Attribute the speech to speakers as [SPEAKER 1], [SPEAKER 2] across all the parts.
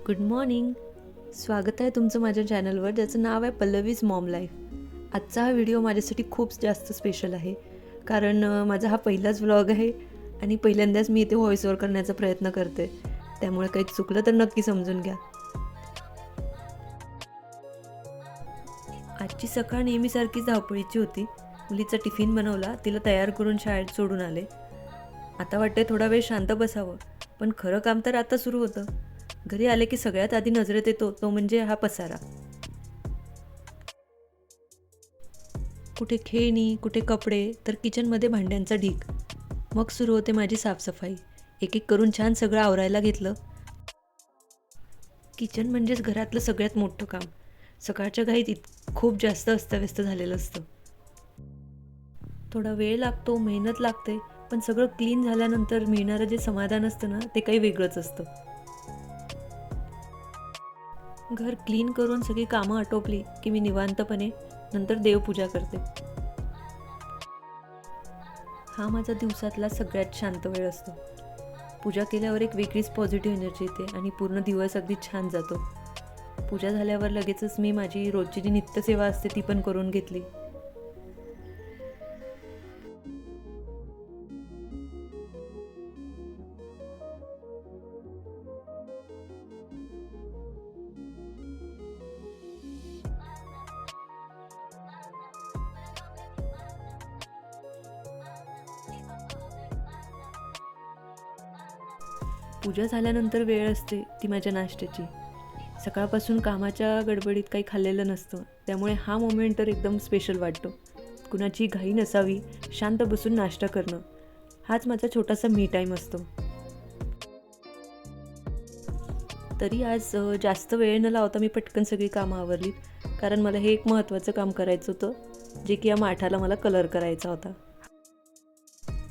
[SPEAKER 1] Good morning. स्वागत आहे तुमचं माझ्या चॅनलवर, ज्याचं नाव आहे पल्लवीज मॉम लाईफ. आजचा हा व्हिडिओ माझ्यासाठी खूप जास्त स्पेशल आहे, कारण माझा हा पहिलाच व्लॉग आहे आणि पहिल्यांदाच मी इथे व्हॉइस ओव्हर करण्याचा प्रयत्न करते. त्यामुळे काही चुकलं तर नक्की समजून घ्या. आजची सकाळ नेहमीसारखीच धावपळीची होती. मुलीचा टिफिन बनवला, तिला तयार करून शाळेत सोडून आले. आता वाटते थोडा वेळ शांत बसावं, पण खरं काम तर आता सुरू होतं. घरी आले की सगळ्यात आधी नजरेत येतो तो म्हणजे हा पसारा. कुठे खेळणी, कुठे कपडे, तर किचनमध्ये भांड्यांचा ढीग. मग सुरू होते माझी साफसफाई. एक एक करून छान सगळं आवरायला घेतलं. किचन म्हणजेच घरातलं सगळ्यात मोठं काम. सकाळच्या घाईत खूप जास्त अस्ताव्यस्त झालेलं असतं. थोडा वेळ लागतो, मेहनत लागते, पण सगळं क्लीन झाल्यानंतर मिळणारं जे समाधान असतं ना, ते काही वेगळंच असतं. घर क्लीन करून सगळी कामं आटोपली की मी निवांतपणे नंतर देवपूजा करते. हा माझा दिवसातला सगळ्यात शांत वेळ असतो. पूजा केल्यावर एक वेगळीच पॉझिटिव्ह एनर्जी येते आणि पूर्ण दिवस अगदी छान जातो. पूजा झाल्यावर लगेचच मी माझी रोजची जी नित्यसेवा असते ती पण करून घेतली. पूजा झाल्यानंतर वेळ असते ती माझ्या नाश्त्याची. सकाळपासून कामाच्या गडबडीत काही खाल्लेलं नसतं, त्यामुळे हा मोमेंट तर एकदम स्पेशल वाटतो. कुणाची घाई नसावी, शांत बसून नाश्ता करणं, हाच माझा छोटासा मी टाईम असतो. तरी आज जास्त वेळ न लावता मी पटकन सगळी कामं आवरलीत, कारण मला हे एक महत्त्वाचं काम करायचं होतं, जे की या माठाला मला कलर करायचा होता.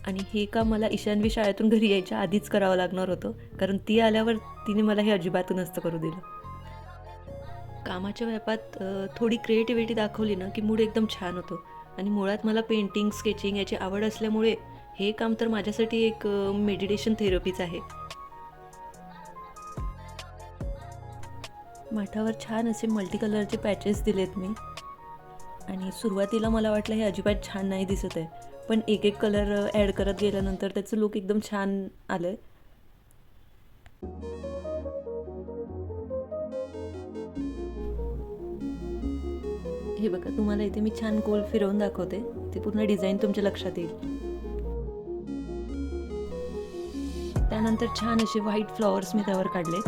[SPEAKER 1] आणि हे काम मला ईशान्वी शाळेतून घरी यायच्या आधीच करावं लागणार होतं, कारण ती आल्यावर तिने मला हे अजिबात नसतं करू दिलं. कामाच्या व्यापात थोडी क्रिएटिव्हिटी दाखवली ना की मूड एकदम छान होतो. आणि मुळात मला पेंटिंग, स्केचिंग याची आवड असल्यामुळे हे काम तर माझ्यासाठी एक मेडिटेशन थेरपीच आहे. माठावर छान असे मल्टी कलरचे पॅचेस दिलेत मी. आणि सुरुवातीला मला वाटलं हे अजिबात छान नाही दिसत आहे, पण एक एक कलर ॲड करत गेल्यानंतर त्याचं लुक एकदम छान आलं आहे. हे बघा, तुम्हाला इथे मी छान गोल फिरवून दाखवते, ते पूर्ण डिझाईन तुमच्या लक्षात येईल. त्यानंतर छान असे व्हाईट फ्लॉवर्स मी त्यावर काढले.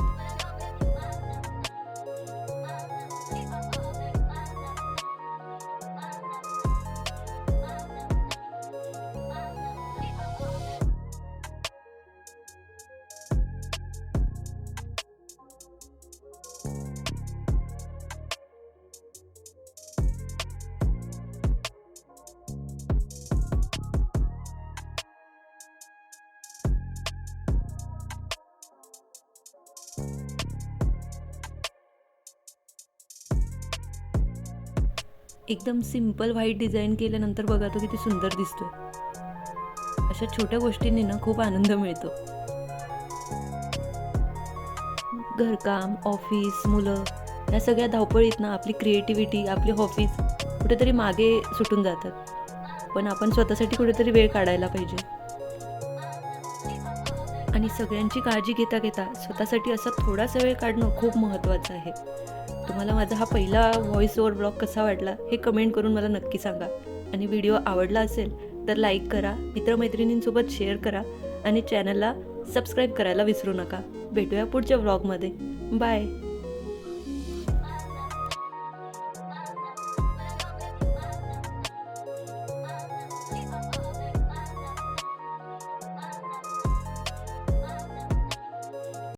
[SPEAKER 1] एकदम सिंपल व्हाईट डिझाईन केल्यानंतर बघा तो किती सुंदर दिसतो. अशा छोट्या गोष्टींनी ना खूप आनंद मिळतो. घरकाम, ऑफिस, मुलं, या सगळ्या धावपळीत ना आपली क्रिएटिव्हिटी, आपली हॉबीज कुठेतरी मागे सुटून जातात. पण आपण स्वतःसाठी कुठेतरी वेळ काढायला पाहिजे. आणि सगळ्यांची काळजी घेता घेता स्वतःसाठी असा थोडासा वेळ काढणं खूप महत्त्वाचं आहे. तुम्हाला माझा हा पहिला व्हॉइस ओव्हर ब्लॉग कसा वाटला हे कमेंट करून मला नक्की सांगा. आणि व्हिडिओ आवडला असेल तर लाईक करा, मित्रमैत्रिणींसोबत शेअर करा आणि चॅनलला सबस्क्राईब करायला विसरू नका. भेटूया पुढच्या व्लॉगमध्ये. बाय.